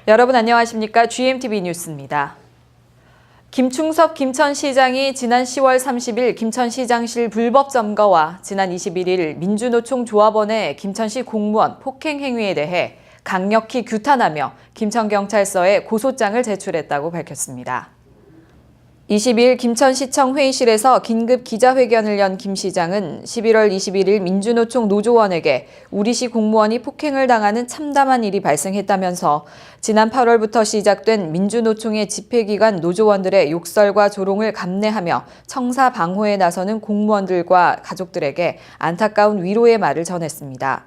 여러분 안녕하십니까? GMTV 뉴스입니다. 김충섭 김천시장이 지난 10월 30일 김천시장실 불법 점거와 지난 21일 민주노총 조합원의 김천시 공무원 폭행 행위에 대해 강력히 규탄하며 김천경찰서에 고소장을 제출했다고 밝혔습니다. 22일 김천시청 회의실에서 긴급 기자회견을 연 김 시장은 11월 21일 민주노총 노조원에게 우리시 공무원이 폭행을 당하는 참담한 일이 발생했다면서 지난 8월부터 시작된 민주노총의 집회기간 노조원들의 욕설과 조롱을 감내하며 청사 방호에 나서는 공무원들과 가족들에게 안타까운 위로의 말을 전했습니다.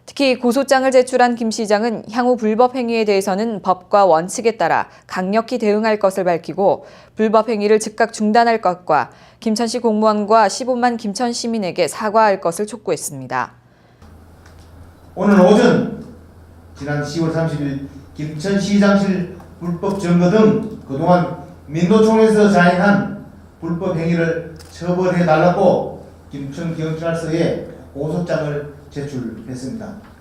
특히 고소장을 제출한 김 시장은 향후 불법 행위에 대해서는 법과 원칙에 따라 강력히 대응할 것을 밝히고 불법 행위를 즉각 중단할 것과 김천시 공무원과 15만 김천 시민에게 사과할 것을 촉구했습니다. 오늘 오전 지난 10월 30일 김천시장실 불법 점거 등 그동안 민노총에서 자행한 불법 행위를 처벌해달라고 김천경찰서에 고소장을 제출했습니다.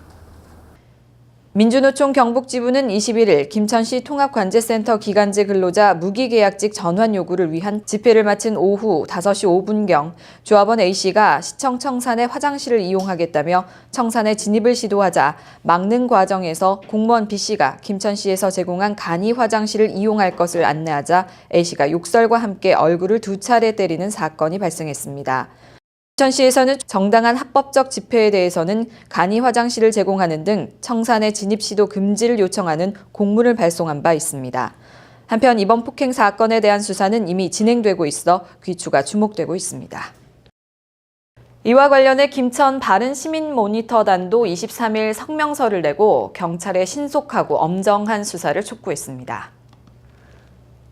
민주노총 경북지부는 21일 김천시 통합관제센터 기간제 근로자 무기계약직 전환 요구를 위한 집회를 마친 오후 5시 5분경 조합원 A씨가 시청 청산의 화장실을 이용하겠다며 청산에 진입을 시도하자 막는 과정에서 공무원 B씨가 김천시에서 제공한 간이 화장실을 이용할 것을 안내하자 A씨가 욕설과 함께 얼굴을 2차례 때리는 사건이 발생했습니다. 김천시에서는 정당한 합법적 집회에 대해서는 간이 화장실을 제공하는 등 청산의 진입 시도 금지를 요청하는 공문을 발송한 바 있습니다. 한편 이번 폭행 사건에 대한 수사는 이미 진행되고 있어 귀추가 주목되고 있습니다. 이와 관련해 김천 바른시민모니터단도 23일 성명서를 내고 경찰에 신속하고 엄정한 수사를 촉구했습니다.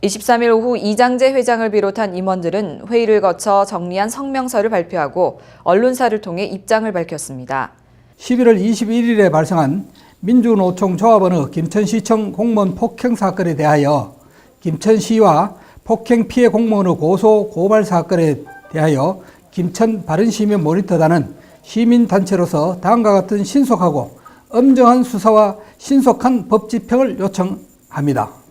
23일 오후 이장재 회장을 비롯한 임원들은 회의를 거쳐 정리한 성명서를 발표하고 언론사를 통해 입장을 밝혔습니다. 11월 21일에 발생한 민주노총 조합원의 김천시청 공무원 폭행 사건에 대하여 김천시와 폭행 피해 공무원의 고소 고발 사건에 대하여 김천 바른시민 모니터단은 시민단체로서 다음과 같은 신속하고 엄정한 수사와 신속한 법 집행을 요청합니다.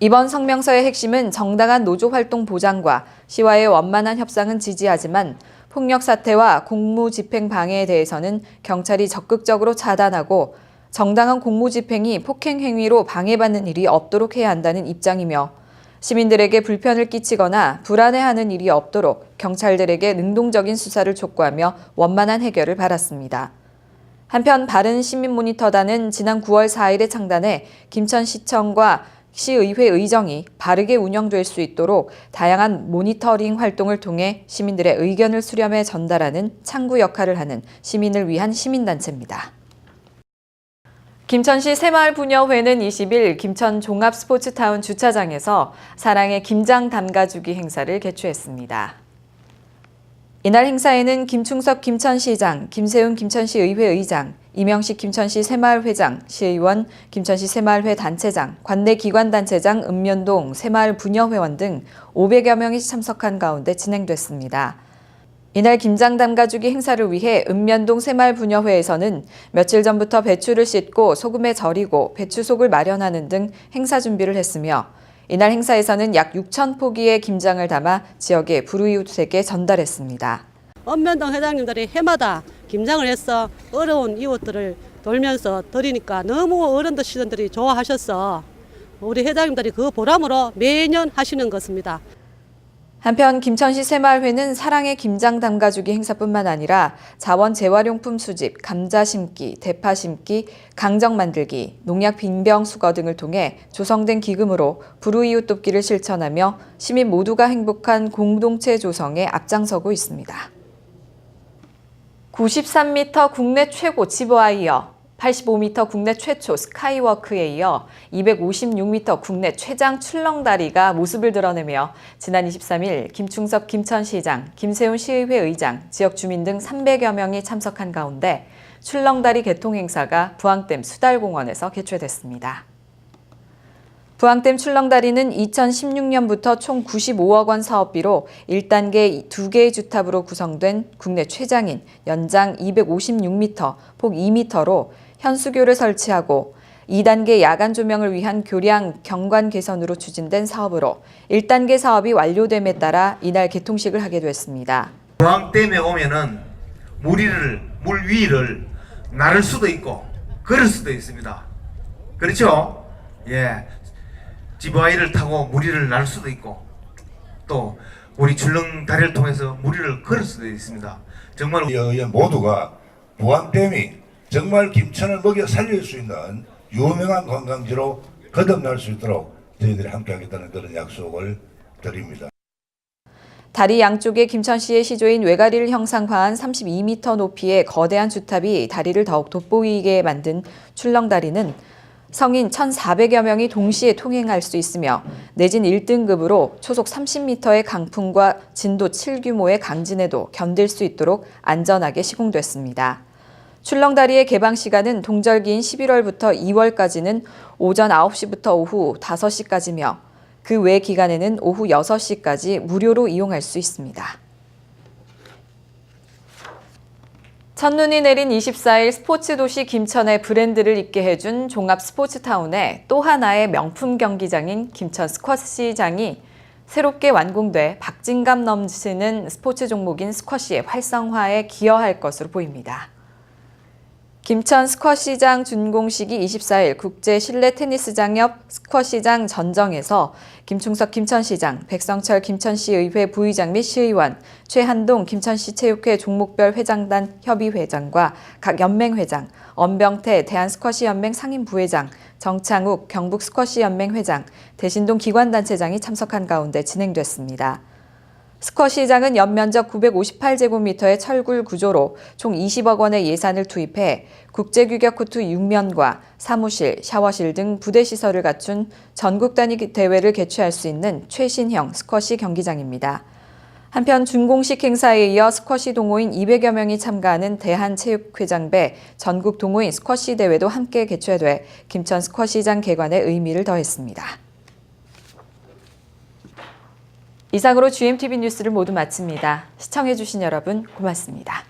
이번 성명서의 핵심은 정당한 노조활동 보장과 시와의 원만한 협상은 지지하지만 폭력 사태와 공무 집행 방해에 대해서는 경찰이 적극적으로 차단하고 정당한 공무 집행이 폭행 행위로 방해받는 일이 없도록 해야 한다는 입장이며 시민들에게 불편을 끼치거나 불안해하는 일이 없도록 경찰들에게 능동적인 수사를 촉구하며 원만한 해결을 바랐습니다. 한편 바른시민모니터단은 지난 9월 4일에 창단해 김천시청과 시의회 의정이 바르게 운영될 수 있도록 다양한 모니터링 활동을 통해 시민들의 의견을 수렴해 전달하는 창구 역할을 하는 시민을 위한 시민단체입니다. 김천시 새마을부녀회는 20일 김천 종합스포츠타운 주차장에서 사랑의 김장 담가주기 행사를 개최했습니다. 이날 행사에는 김충섭 김천시장, 김세훈 김천시의회 의장, 이명식 김천시 새마을회장, 시의원, 김천시 새마을회 단체장, 관내 기관단체장, 읍면동 새마을부녀회원 등 500여 명이 참석한 가운데 진행됐습니다. 이날 김장 담가주기 행사를 위해 읍면동 새마을부녀회에서는 며칠 전부터 배추를 씻고 소금에 절이고 배추속을 마련하는 등 행사 준비를 했으며 이날 행사에서는 약 6,000포기의 김장을 담아 지역의 불우이웃에게 전달했습니다. 읍면동 회장님들이 해마다 김장을 해서 어려운 이웃들을 돌면서 드리니까 너무 어른들 시선들이 좋아하셔서 우리 회장님들이 그 보람으로 매년 하시는 것입니다. 한편 김천시 새마을회는 사랑의 김장 담가주기 행사뿐만 아니라 자원 재활용품 수집, 감자 심기, 대파 심기, 강정 만들기, 농약 빈병 수거 등을 통해 조성된 기금으로 불우이웃 돕기를 실천하며 시민 모두가 행복한 공동체 조성에 앞장서고 있습니다. 93m 국내 최고 지브아이어, 85m 국내 최초 스카이워크에 이어 256m 국내 최장 출렁다리가 모습을 드러내며 지난 23일 김충섭 김천시장, 김세훈 시의회 의장, 지역 주민 등 300여 명이 참석한 가운데 출렁다리 개통 행사가 부항댐 수달공원에서 개최됐습니다. 부항댐 출렁다리는 2016년부터 총 95억 원 사업비로 1단계 2개의 주탑으로 구성된 국내 최장인 연장 256m, 폭 2m로 현수교를 설치하고 2단계 야간 조명을 위한 교량 경관 개선으로 추진된 사업으로 1단계 사업이 완료됨에 따라 이날 개통식을 하게 됐습니다. 포항댐에 오면은 물 위를 나를 수도 있고 걸을 수도 있습니다. 그렇죠? 예, 지브아이를 타고 물 위를 날 수도 있고 또 우리 출렁다리를 통해서 물 위를 걸을 수도 있습니다. 정말 의원 모두가 포항댐이 정말 김천을 먹여 살릴 수 있는 유명한 관광지로 거듭날 수 있도록 저희들이 함께하겠다는 그런 약속을 드립니다. 다리 양쪽에 김천시의 시조인 외가리를 형상화한 32m 높이의 거대한 주탑이 다리를 더욱 돋보이게 만든 출렁다리는 성인 1,400여 명이 동시에 통행할 수 있으며 내진 1등급으로 초속 30m의 강풍과 진도 7 규모의 강진에도 견딜 수 있도록 안전하게 시공됐습니다. 출렁다리의 개방 시간은 동절기인 11월부터 2월까지는 오전 9시부터 오후 5시까지며 그 외 기간에는 오후 6시까지 무료로 이용할 수 있습니다. 첫눈이 내린 24일 스포츠 도시 김천의 브랜드를 있게 해준 종합 스포츠타운의 또 하나의 명품 경기장인 김천 스쿼시장이 새롭게 완공돼 박진감 넘치는 스포츠 종목인 스쿼시의 활성화에 기여할 것으로 보입니다. 김천 스쿼시장 준공식이 24일 국제 실내 테니스장 옆 스쿼시장 전정에서 김충석 김천시장, 백성철 김천시의회 부의장 및 시의원, 최한동 김천시 체육회 종목별 회장단 협의회장과 각 연맹회장, 엄병태 대한스쿼시연맹 상임부회장, 정창욱 경북스쿼시연맹 회장, 대신동 기관단체장이 참석한 가운데 진행됐습니다. 스쿼시장은 연면적 958제곱미터의 철굴 구조로 총 20억 원의 예산을 투입해 국제규격 코트 6면과 사무실, 샤워실 등 부대 시설을 갖춘 전국 단위 대회를 개최할 수 있는 최신형 스쿼시 경기장입니다. 한편 준공식 행사에 이어 스쿼시 동호인 200여 명이 참가하는 대한체육회장배 전국 동호인 스쿼시 대회도 함께 개최돼 김천 스쿼시장 개관에 의미를 더했습니다. 이상으로 GMTV 뉴스를 모두 마칩니다. 시청해주신 여러분 고맙습니다.